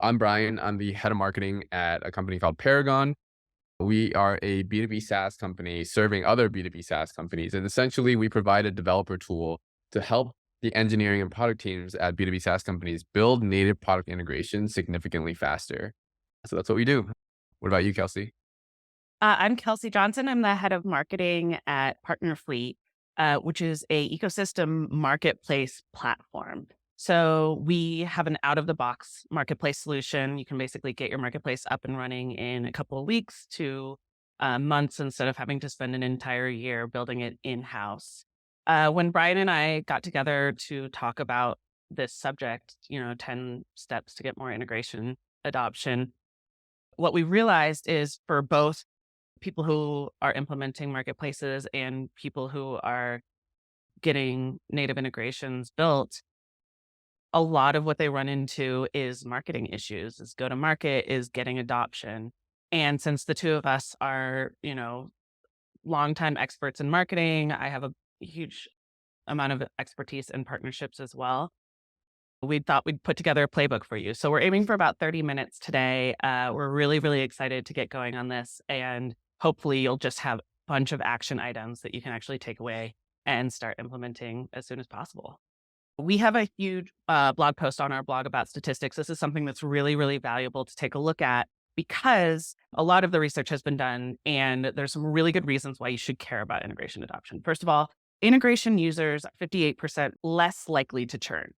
I'm Brian. I'm the head of marketing at a company called Paragon. We are a B2B SaaS company serving other B2B SaaS companies. And essentially, we provide a developer tool to help the engineering and product teams at B2B SaaS companies build native product integration significantly faster. So that's what we do. What about you, Kelsey? I'm Kelsey Johnson. I'm the head of marketing at Partner Fleet, which is a ecosystem marketplace platform. So we have an out-of-the-box marketplace solution. You can basically get your marketplace up and running in a couple of weeks to months instead of having to spend an entire year building it in-house. When Brian and I got together to talk about this subject, 10 steps to get more integration adoption, what we realized is for both people who are implementing marketplaces and people who are getting native integrations built, a lot of what they run into is marketing issues, is go to market, is getting adoption. And since the two of us are, longtime experts in marketing, I have a huge amount of expertise in partnerships as well. We thought we'd put together a playbook for you. So we're aiming for about 30 minutes today. We're really, really excited to get going on this. And hopefully you'll just have a bunch of action items that you can actually take away and start implementing as soon as possible. We have a huge blog post on our blog about statistics. This is something that's really, really valuable to take a look at because a lot of the research has been done and there's some really good reasons why you should care about integration adoption. First of all, integration users are 58% less likely to churn.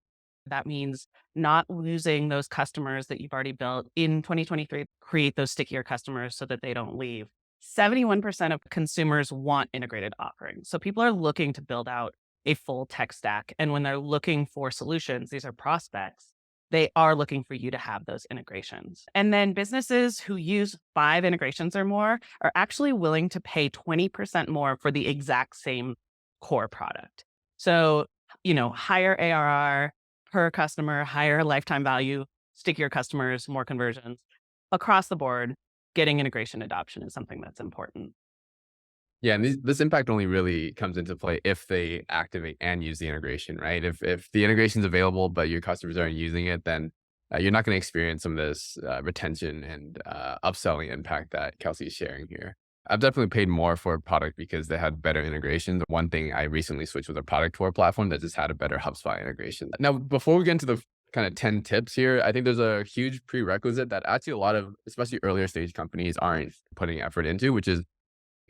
That means not losing those customers that you've already built in 2023, create those stickier customers so that they don't leave. 71% of consumers want integrated offerings. So people are looking to build out a full tech stack. And when they're looking for solutions, these are prospects, they are looking for you to have those integrations. And then businesses who use 5 integrations or more are actually willing to pay 20% more for the exact same core product. So, higher ARR per customer, higher lifetime value, stickier customers, more conversions. Across the board, getting integration adoption is something that's important. Yeah, and this impact only really comes into play if they activate and use the integration, right? If the integration is available but your customers aren't using it, then you're not going to experience some of this retention and upselling impact that Kelsey is sharing here. I've definitely paid more for a product because they had better integration. One thing I recently switched was a product tour platform that just had a better HubSpot integration. Now, before we get into the kind of 10 tips here, I think there's a huge prerequisite that actually a lot of, especially earlier stage companies, aren't putting effort into, which is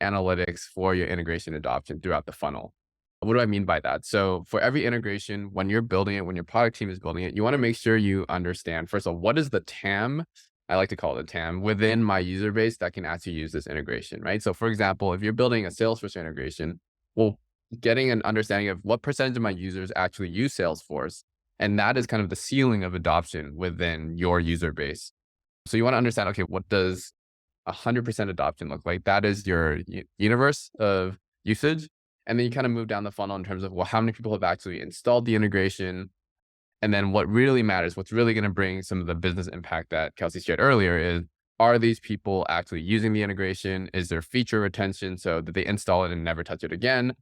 analytics for your integration adoption throughout the funnel. What do I mean by that? So for every integration, when you're building it, when your product team is building it, you want to make sure you understand, first of all, what is the TAM? I like to call it a TAM within my user base that can actually use this integration, right? So for example, if you're building a Salesforce integration, well, getting an understanding of what percentage of my users actually use Salesforce, and that is kind of the ceiling of adoption within your user base. So you want to understand, okay, what does 100% adoption look like? That is your universe of usage. And then you kind of move down the funnel in terms of, well, how many people have actually installed the integration? And then what really matters, what's really going to bring some of the business impact that Kelsey shared earlier is, are these people actually using the integration? Is there feature retention so that they install it and never touch it again?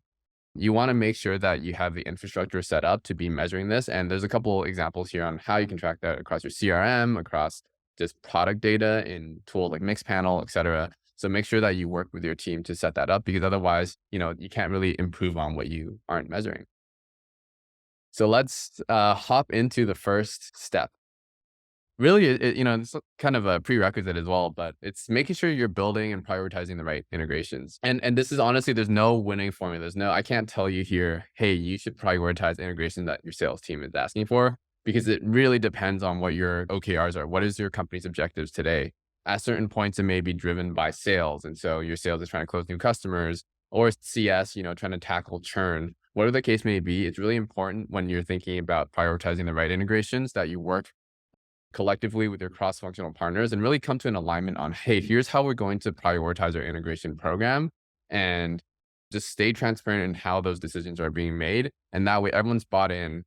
You want to make sure that you have the infrastructure set up to be measuring this. And there's a couple examples here on how you can track that across your CRM, across just product data in tools like Mixpanel, et cetera. So make sure that you work with your team to set that up because otherwise, you can't really improve on what you aren't measuring. So let's hop into the first step. Really, it's kind of a prerequisite as well, but it's making sure you're building and prioritizing the right integrations. And this is honestly, there's no winning formula. I can't tell you here, hey, you should prioritize integration that your sales team is asking for, because it really depends on what your OKRs are. What is your company's objectives today? At certain points, it may be driven by sales. And so your sales is trying to close new customers, or CS, trying to tackle churn. Whatever the case may be, it's really important when you're thinking about prioritizing the right integrations that you work collectively with your cross-functional partners and really come to an alignment on, hey, here's how we're going to prioritize our integration program, and just stay transparent in how those decisions are being made. And that way everyone's bought in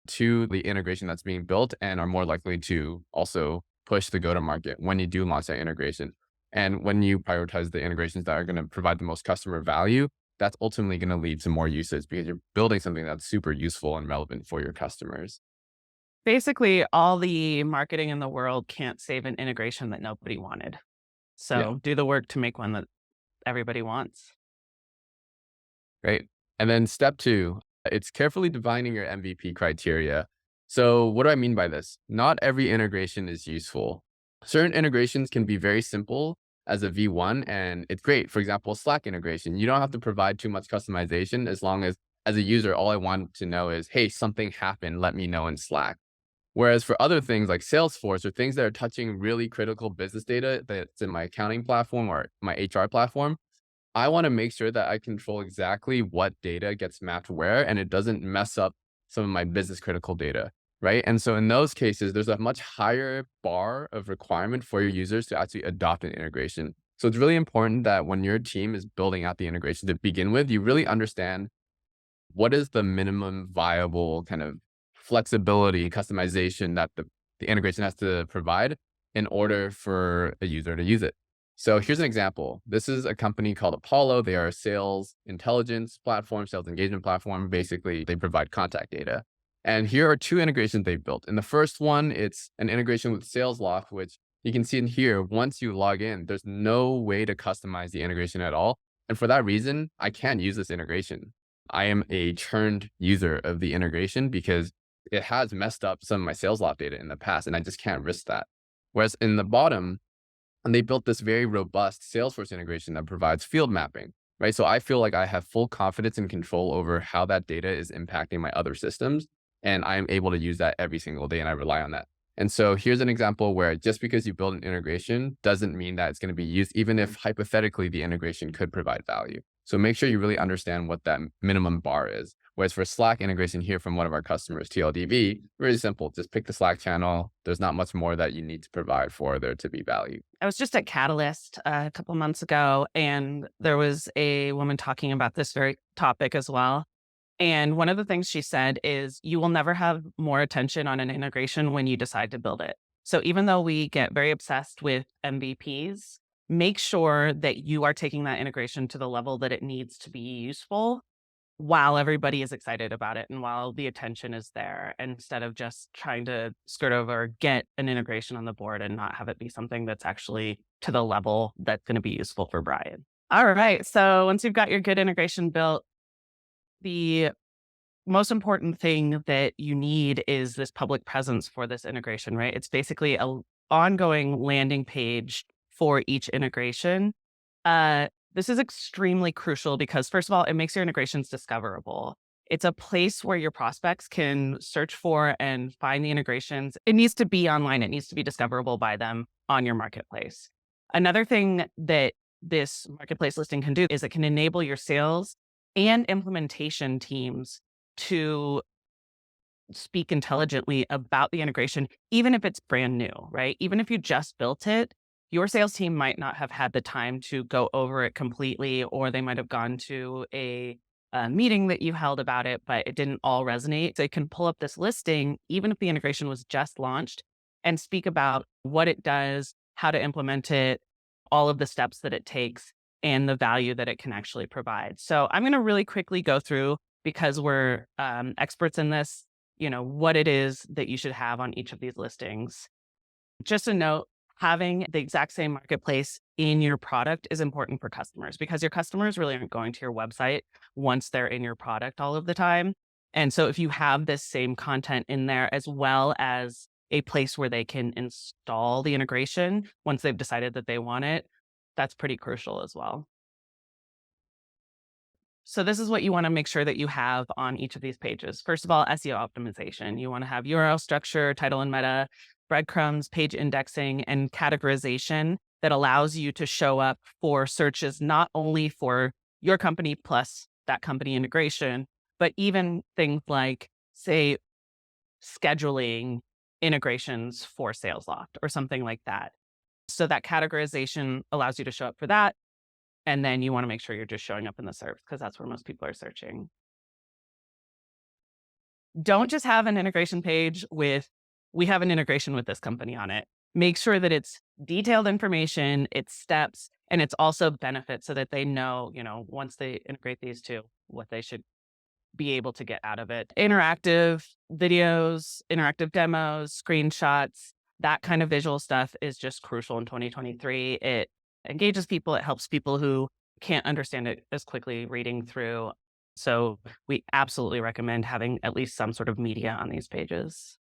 to the integration that's being built and are more likely to also push the go-to-market when you do launch that integration. And when you prioritize the integrations that are going to provide the most customer value, that's ultimately going to lead to more usage because you're building something that's super useful and relevant for your customers. Basically, all the marketing in the world can't save an integration that nobody wanted. Yeah. So do the work to make one that everybody wants. Great. And then step two, it's carefully defining your MVP criteria. So, what do I mean by this? Not every integration is useful. Certain integrations can be very simple as a V1, and it's great. For example, Slack integration. You don't have to provide too much customization as a user, all I want to know is, hey, something happened, let me know in Slack. Whereas for other things like Salesforce or things that are touching really critical business data that's in my accounting platform or my HR platform, I want to make sure that I control exactly what data gets mapped where and it doesn't mess up some of my business critical data, right? And so in those cases, there's a much higher bar of requirement for your users to actually adopt an integration. So it's really important that when your team is building out the integration to begin with, you really understand what is the minimum viable kind of flexibility, customization that the integration has to provide in order for a user to use it. So here's an example. This is a company called Apollo. They are a sales intelligence platform, sales engagement platform. Basically, they provide contact data. And here are two integrations they've built. In the first one, it's an integration with SalesLoft, which you can see in here. Once you log in, there's no way to customize the integration at all. And for that reason, I can't use this integration. I am a churned user of the integration because it has messed up some of my sales log data in the past, and I just can't risk that. Whereas in the bottom, and they built this very robust Salesforce integration that provides field mapping, right? So I feel like I have full confidence and control over how that data is impacting my other systems. And I'm able to use that every single day, and I rely on that. And so here's an example where just because you build an integration doesn't mean that it's going to be used, even if hypothetically the integration could provide value. So make sure you really understand what that minimum bar is. Whereas for Slack integration here from one of our customers, TLDB, really simple. Just pick the Slack channel. There's not much more that you need to provide for there to be value. I was just at Catalyst a couple months ago, and there was a woman talking about this very topic as well. And one of the things she said is you will never have more attention on an integration when you decide to build it. So even though we get very obsessed with MVPs, make sure that you are taking that integration to the level that it needs to be useful while everybody is excited about it and while the attention is there, instead of just trying to skirt over, or get an integration on the board and not have it be something that's actually to the level that's going to be useful for Brian. All right. So once you've got your good integration built, the most important thing that you need is this public presence for this integration, right? It's basically a ongoing landing page for each integration. This is extremely crucial because first of all, it makes your integrations discoverable. It's a place where your prospects can search for and find the integrations. It needs to be online. It needs to be discoverable by them on your marketplace. Another thing that this marketplace listing can do is it can enable your sales and implementation teams to speak intelligently about the integration, even if it's brand new, right? Even if you just built it, your sales team might not have had the time to go over it completely, or they might have gone to a meeting that you held about it, but it didn't all resonate. So you can pull up this listing, even if the integration was just launched, and speak about what it does, how to implement it, all of the steps that it takes, and the value that it can actually provide. So I'm going to really quickly go through, because we're experts in this, what it is that you should have on each of these listings. Just a note, having the exact same marketplace in your product is important for customers, because your customers really aren't going to your website once they're in your product all of the time. And so if you have this same content in there, as well as a place where they can install the integration once they've decided that they want it, that's pretty crucial as well. So this is what you want to make sure that you have on each of these pages. First of all, SEO optimization. You want to have URL structure, title and meta, breadcrumbs, page indexing, and categorization that allows you to show up for searches, not only for your company plus that company integration, but even things like, say, scheduling integrations for SalesLoft or something like that. So that categorization allows you to show up for that. And then you want to make sure you're just showing up in the SERPs, because that's where most people are searching. Don't just have an integration page with, we have an integration with this company on it. Make sure that it's detailed information, it's steps, and it's also benefits, so that they know, once they integrate these two, what they should be able to get out of it. Interactive videos, interactive demos, screenshots, that kind of visual stuff is just crucial in 2023. It engages people, it helps people who can't understand it as quickly reading through. So we absolutely recommend having at least some sort of media on these pages.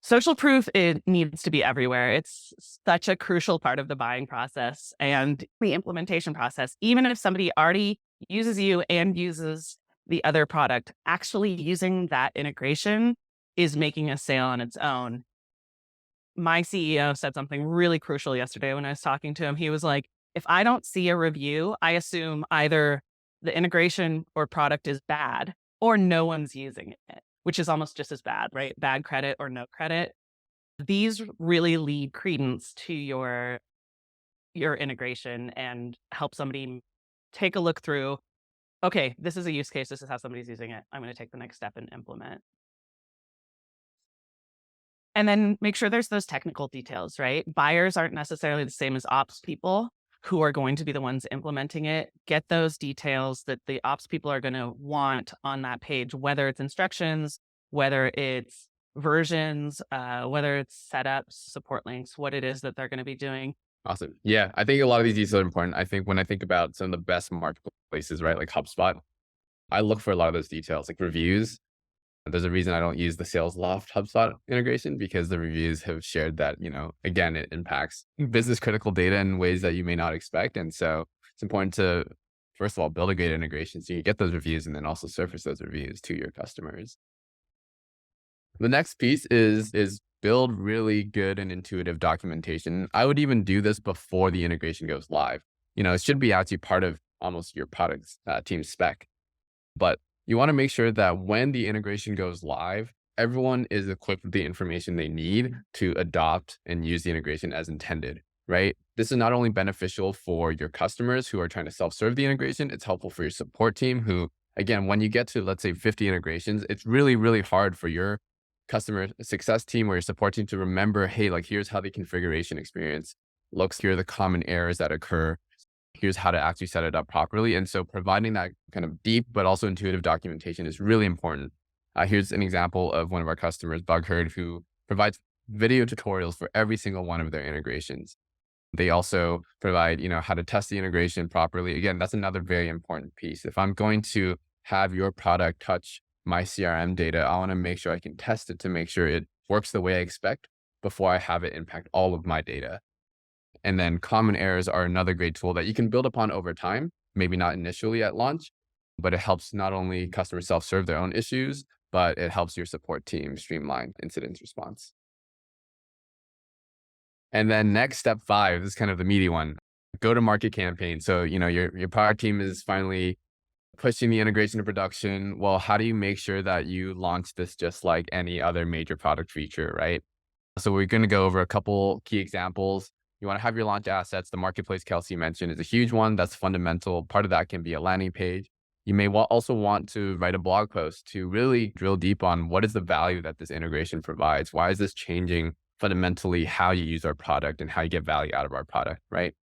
Social proof, it needs to be everywhere. It's such a crucial part of the buying process and the implementation process. Even if somebody already uses you and uses the other product, actually using that integration is making a sale on its own. My CEO said something really crucial yesterday when I was talking to him. He was like, if I don't see a review, I assume either the integration or product is bad or no one's using it, which is almost just as bad, right? Bad credit or no credit. These really lead credence to your integration and help somebody take a look through, okay, this is a use case, this is how somebody's using it. I'm going to take the next step and implement. And then make sure there's those technical details, right? Buyers aren't necessarily the same as ops people who are going to be the ones implementing it. Get those details that the ops people are going to want on that page, whether it's instructions, whether it's versions, whether it's setups, support links, what it is that they're going to be doing. Awesome. Yeah, I think a lot of these details are important. I think when I think about some of the best marketplaces, right, like HubSpot, I look for a lot of those details, like reviews. There's a reason I don't use the Sales Loft HubSpot integration because the reviews have shared that, again, it impacts business critical data in ways that you may not expect. And so it's important to, first of all, build a great integration so you get those reviews and then also surface those reviews to your customers. The next piece is build really good and intuitive documentation. I would even do this before the integration goes live. It should be actually part of almost your product's team spec. But you want to make sure that when the integration goes live, everyone is equipped with the information they need to adopt and use the integration as intended, right? This is not only beneficial for your customers who are trying to self-serve the integration, it's helpful for your support team who, again, when you get to, let's say, 50 integrations, it's really, really hard for your customer success team or your support team to remember, hey, like here's how the configuration experience looks, here are the common errors that occur, here's how to actually set it up properly. And so providing that kind of deep but also intuitive documentation is really important. Here's an example of one of our customers, BugHerd, who provides video tutorials for every single one of their integrations. They also provide, how to test the integration properly. Again, that's another very important piece. If I'm going to have your product touch my CRM data, I want to make sure I can test it to make sure it works the way I expect before I have it impact all of my data. And then common errors are another great tool that you can build upon over time, maybe not initially at launch, but it helps not only customers self-serve their own issues, but it helps your support team streamline incident response. And then next, step 5, this is kind of the meaty one, go to market campaign. So, your product team is finally pushing the integration to production. Well, how do you make sure that you launch this just like any other major product feature, right? So we're going to go over a couple key examples. You want to have your launch assets. The marketplace Kelsey mentioned is a huge one. That's fundamental. Part of that can be a landing page. You may also want to write a blog post to really drill deep on what is the value that this integration provides. Why is this changing fundamentally how you use our product and how you get value out of our product, right?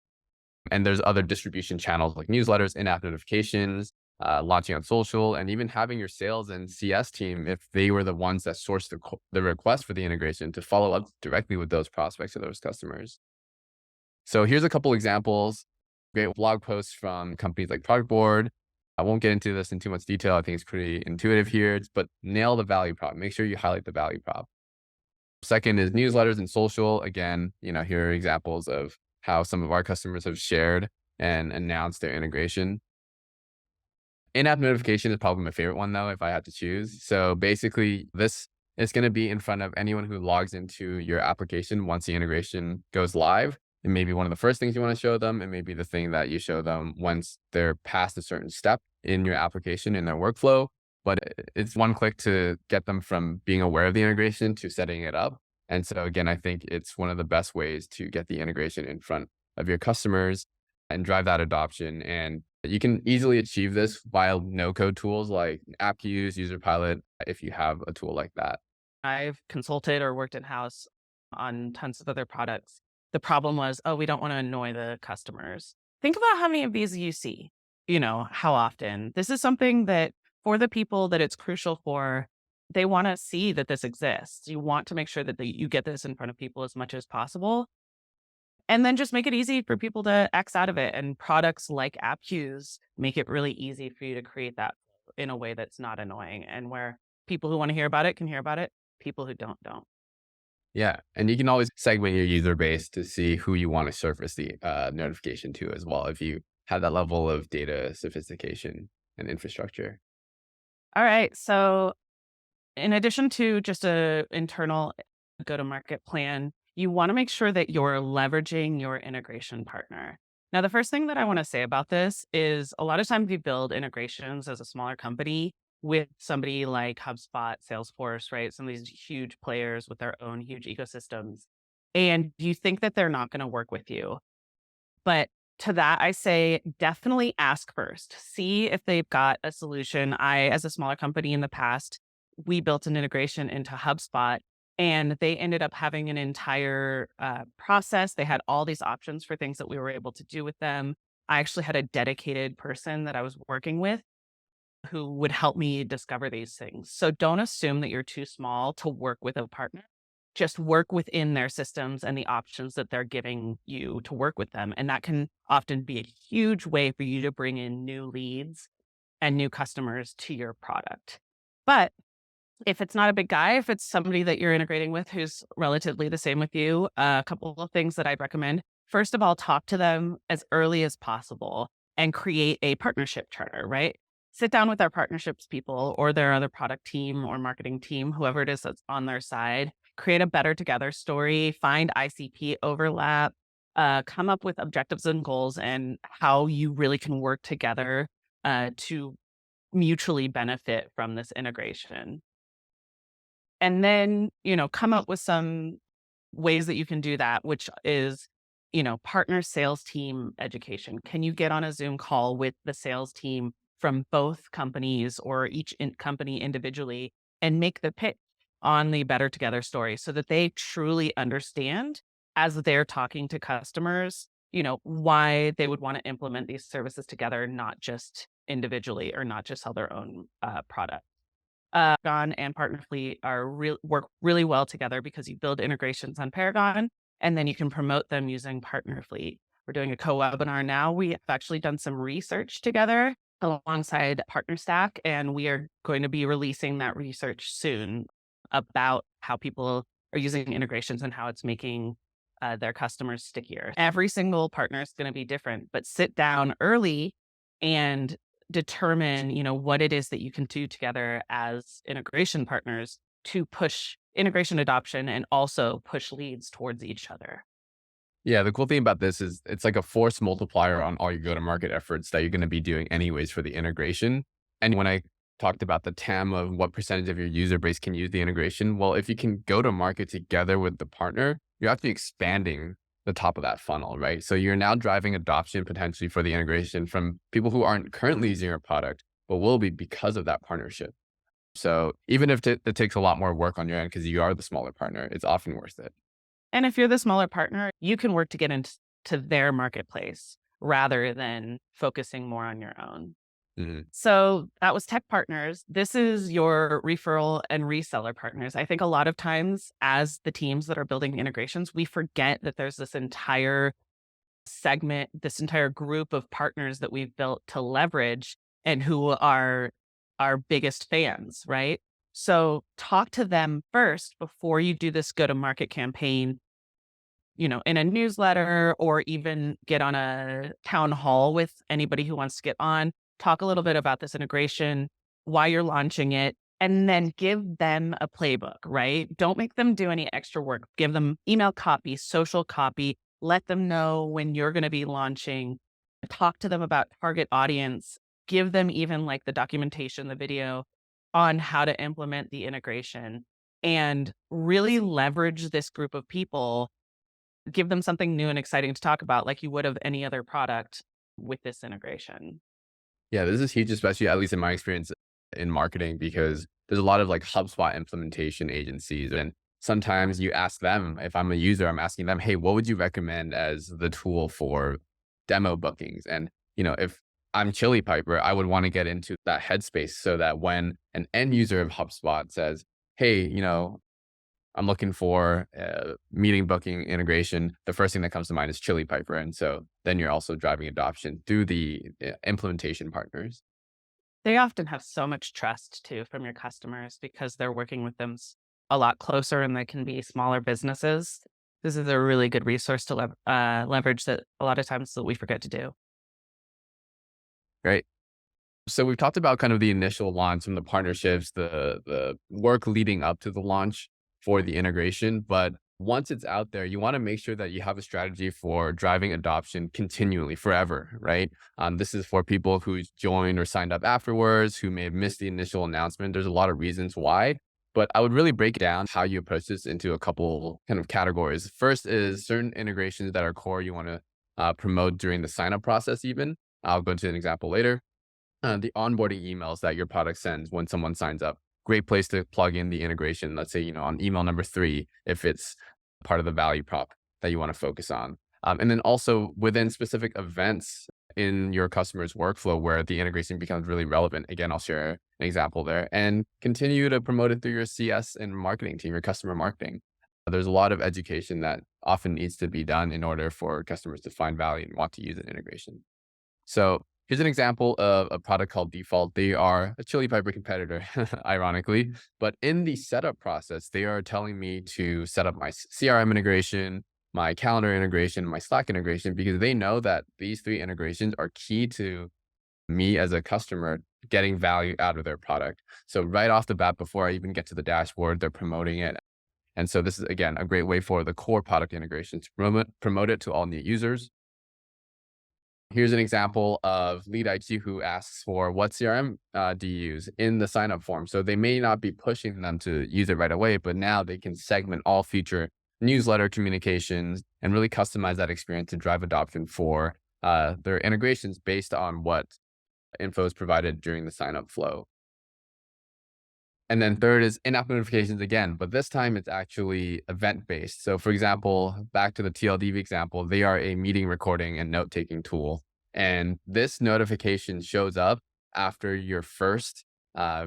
And there's other distribution channels like newsletters, in-app notifications, launching on social, and even having your sales and CS team, if they were the ones that sourced the request for the integration, to follow up directly with those prospects or those customers. So here's a couple examples, great blog posts from companies like Product Board. I won't get into this in too much detail. I think it's pretty intuitive here, but nail the value prop. Make sure you highlight the value prop. Second is newsletters and social. Again, here are examples of how some of our customers have shared and announced their integration. In-app notification is probably my favorite one, though, if I had to choose. So basically, this is going to be in front of anyone who logs into your application once the integration goes live. It may be one of the first things you want to show them. It may be the thing that you show them once they're past a certain step in your application, in their workflow. But it's one click to get them from being aware of the integration to setting it up. And so again, I think it's one of the best ways to get the integration in front of your customers and drive that adoption. And you can easily achieve this via no-code tools like AppQs, UserPilot, if you have a tool like that. I've consulted or worked in-house on tons of other products. The problem was, oh, we don't want to annoy the customers. Think about how many of these you see, how often. This is something that For the people that it's crucial for, they want to see that this exists. You want to make sure that you get this in front of people as much as possible. And then just make it easy for people to X out of it. And products like app queues make it really easy for you to create that in a way that's not annoying and where people who want to hear about it can hear about it. People who don't, don't. Yeah, and you can always segment your user base to see who you want to surface the notification to as well, if you have that level of data sophistication and infrastructure. All right. So in addition to just a internal go-to-market plan, you want to make sure that you're leveraging your integration partner. Now, the first thing that I want to say about this is a lot of times we build integrations as a smaller company with somebody like HubSpot, Salesforce, right? Some of these huge players with their own huge ecosystems. And you think that they're not going to work with you. But to that, I say definitely ask first. See if they've got a solution. As a smaller company in the past, we built an integration into HubSpot and they ended up having an entire process. They had all these options for things that we were able to do with them. I actually had a dedicated person that I was working with who would help me discover these things. So don't assume that you're too small to work with a partner. Just work within their systems and the options that they're giving you to work with them. And that can often be a huge way for you to bring in new leads and new customers to your product. But if it's not a big guy, if it's somebody that you're integrating with who's relatively the same with you, a couple of things that I'd recommend. First of all, talk to them as early as possible and create a partnership charter, right? Sit down with our partnerships people or their other product team or marketing team, whoever it is that's on their side, create a better together story, find ICP overlap, come up with objectives and goals and how you really can work together to mutually benefit from this integration. And then, come up with some ways that you can do that, which is, partner sales team education. Can you get on a Zoom call with the sales team from both companies or each company individually and make the pitch on the Better Together story so that they truly understand as they're talking to customers, why they would want to implement these services together, not just individually or not just sell their own product. Paragon and Partnerfully work really well together because you build integrations on Paragon and then you can promote them using Partnerfully. We're doing a co-webinar now. We have actually done some research together alongside PartnerStack, and we are going to be releasing that research soon about how people are using integrations and how it's making their customers stickier. Every single partner is going to be different, but sit down early and determine, what it is that you can do together as integration partners to push integration adoption and also push leads towards each other. Yeah, the cool thing about this is it's like a force multiplier on all your go-to-market efforts that you're going to be doing anyways for the integration. And when I talked about the TAM of what percentage of your user base can use the integration, well, if you can go to market together with the partner, you're actually expanding the top of that funnel, right? So you're now driving adoption potentially for the integration from people who aren't currently using your product, but will be because of that partnership. So even if it takes a lot more work on your end because you are the smaller partner, it's often worth it. And if you're the smaller partner, you can work to get into their marketplace rather than focusing more on your own. Mhm. So that was tech partners. This is your referral and reseller partners. I think a lot of times as the teams that are building integrations, we forget that there's this entire segment, this entire group of partners that we've built to leverage and who are our biggest fans, right? So talk to them first before you do this go to market campaign, in a newsletter or even get on a town hall with anybody who wants to get on, talk a little bit about this integration, why you're launching it, and then give them a playbook, right? Don't make them do any extra work. Give them email copy, social copy, let them know when you're going to be launching, talk to them about target audience, give them even like the documentation, the video on how to implement the integration and really leverage this group of people, give them something new and exciting to talk about like you would of any other product with this integration. Yeah, this is huge, especially at least in my experience in marketing, because there's a lot of like HubSpot implementation agencies. And sometimes you ask them, if I'm a user, I'm asking them, hey, what would you recommend as the tool for demo bookings? And, if I'm Chili Piper, I would want to get into that headspace so that when an end user of HubSpot says, hey, I'm looking for meeting booking integration, the first thing that comes to mind is Chili Piper. And so then you're also driving adoption through the implementation partners. They often have so much trust too from your customers because they're working with them a lot closer and they can be smaller businesses. This is a really good resource to leverage that a lot of times that we forget to do. Right. So we've talked about kind of the initial launch and the partnerships, the work leading up to the launch for the integration. But once it's out there, you want to make sure that you have a strategy for driving adoption continually, forever, right? This is for people who joined or signed up afterwards, who may have missed the initial announcement. There's a lot of reasons why, but I would really break down how you approach this into a couple kind of categories. First is certain integrations that are core you want to promote during the sign up process, even. I'll go into an example later. The onboarding emails that your product sends when someone signs up. Great place to plug in the integration. Let's say, on email number 3, if it's part of the value prop that you want to focus on. And then also within specific events in your customer's workflow where the integration becomes really relevant. Again, I'll share an example there and continue to promote it through your CS and marketing team, your customer marketing. There's a lot of education that often needs to be done in order for customers to find value and want to use an integration. So here's an example of a product called Default. They are a Chili Piper competitor, ironically. But in the setup process, they are telling me to set up my CRM integration, my calendar integration, my Slack integration, because they know that these 3 integrations are key to me as a customer getting value out of their product. So right off the bat, before I even get to the dashboard, they're promoting it. And so this is, again, a great way for the core product integration to promote it to all new users. Here's an example of Lead IQ who asks for what CRM do you use in the sign up form. So they may not be pushing them to use it right away, but now they can segment all future newsletter communications and really customize that experience to drive adoption for their integrations based on what info is provided during the sign up flow. And then third is in-app notifications again, but this time it's actually event-based. So for example, back to the TLDV example, they are a meeting recording and note-taking tool. And this notification shows up after your first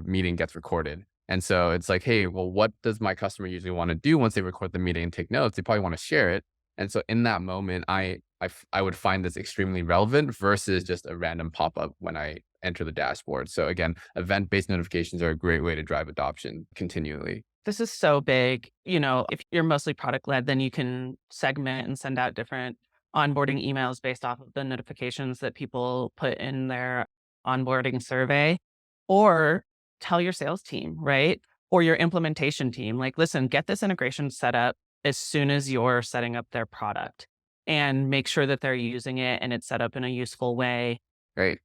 meeting gets recorded. And so it's like, hey, well, what does my customer usually want to do once they record the meeting and take notes? They probably want to share it. And so in that moment, I would find this extremely relevant versus just a random pop-up when I enter the dashboard. So again, event-based notifications are a great way to drive adoption continually. This is so big. If you're mostly product led, then you can segment and send out different onboarding emails based off of the notifications that people put in their onboarding survey, or tell your sales team, right? Or your implementation team, like, listen, get this integration set up as soon as you're setting up their product and make sure that they're using it and it's set up in a useful way. Right.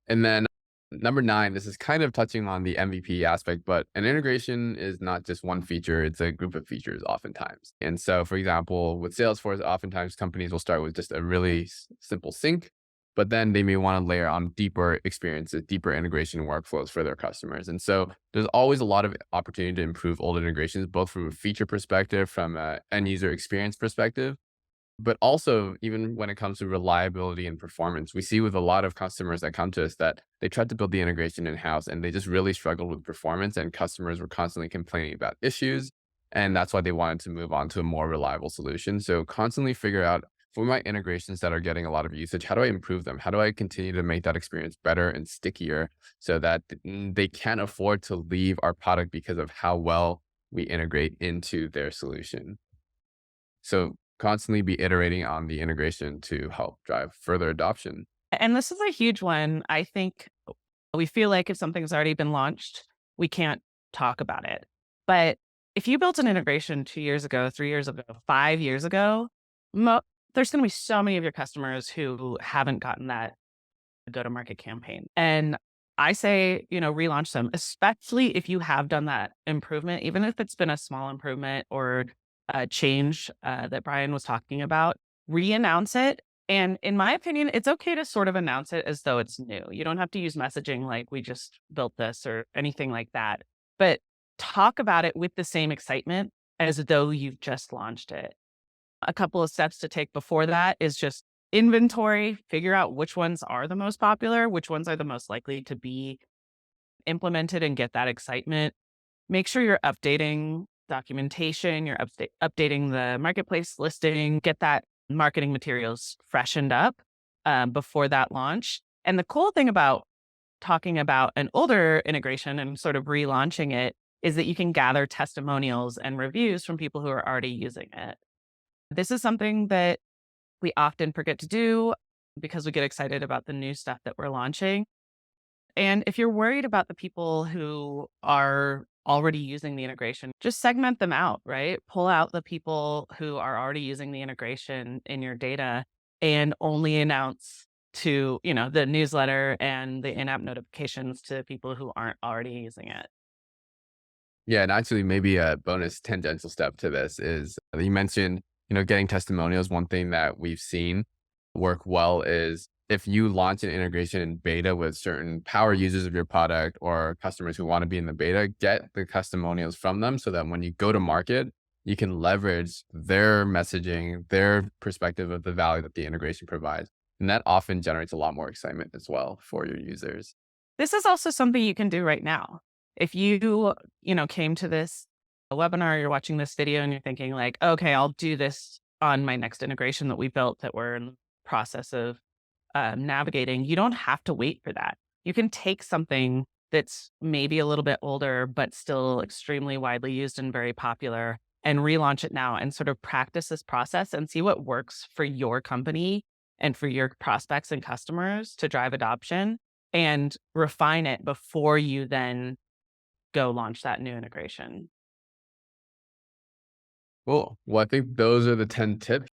And then number 9, this is kind of touching on the MVP aspect, but an integration is not just one feature, it's a group of features oftentimes. And so, for example, with Salesforce, oftentimes companies will start with just a really simple sync, but then they may want to layer on deeper experiences, deeper integration workflows for their customers. And so there's always a lot of opportunity to improve old integrations, both from a feature perspective, from an end user experience perspective. But also, even when it comes to reliability and performance, we see with a lot of customers that come to us that they tried to build the integration in-house and they just really struggled with performance, and customers were constantly complaining about issues. And that's why they wanted to move on to a more reliable solution. So constantly figure out, for my integrations that are getting a lot of usage, how do I improve them? How do I continue to make that experience better and stickier so that they can't afford to leave our product because of how well we integrate into their solution? So constantly be iterating on the integration to help drive further adoption. And this is a huge one. I think we feel like if something's already been launched, we can't talk about it. But if you built an integration 2 years ago, 3 years ago, 5 years ago, there's going to be so many of your customers who haven't gotten that go to market campaign. And I say, relaunch them, especially if you have done that improvement, even if it's been a small improvement or a change that Brian was talking about, re-announce it. And in my opinion, it's okay to sort of announce it as though it's new. You don't have to use messaging like we just built this or anything like that, but talk about it with the same excitement as though you've just launched it. A couple of steps to take before that is just inventory, figure out which ones are the most popular, which ones are the most likely to be implemented and get that excitement. Make sure you're updating documentation, you're updating the marketplace listing, get that marketing materials freshened up before that launch. And the cool thing about talking about an older integration and sort of relaunching it is that you can gather testimonials and reviews from people who are already using it. This is something that we often forget to do because we get excited about the new stuff that we're launching. And if you're worried about the people who are already using the integration, just segment them out, right? Pull out the people who are already using the integration in your data and only announce to, the newsletter and the in-app notifications to people who aren't already using it. Yeah, and actually maybe a bonus tangential step to this is you mentioned, getting testimonials. One thing that we've seen work well is if you launch an integration in beta with certain power users of your product or customers who want to be in the beta, get the testimonials from them so that when you go to market, you can leverage their messaging, their perspective of the value that the integration provides. And that often generates a lot more excitement as well for your users. This is also something you can do right now. If came to this webinar, you're watching this video and you're thinking like, okay, I'll do this on my next integration that we built that we're in the process of navigating, you don't have to wait for that. You can take something that's maybe a little bit older, but still extremely widely used and very popular and relaunch it now and sort of practice this process and see what works for your company and for your prospects and customers to drive adoption and refine it before you then go launch that new integration. Cool. Well, I think those are the 10 tips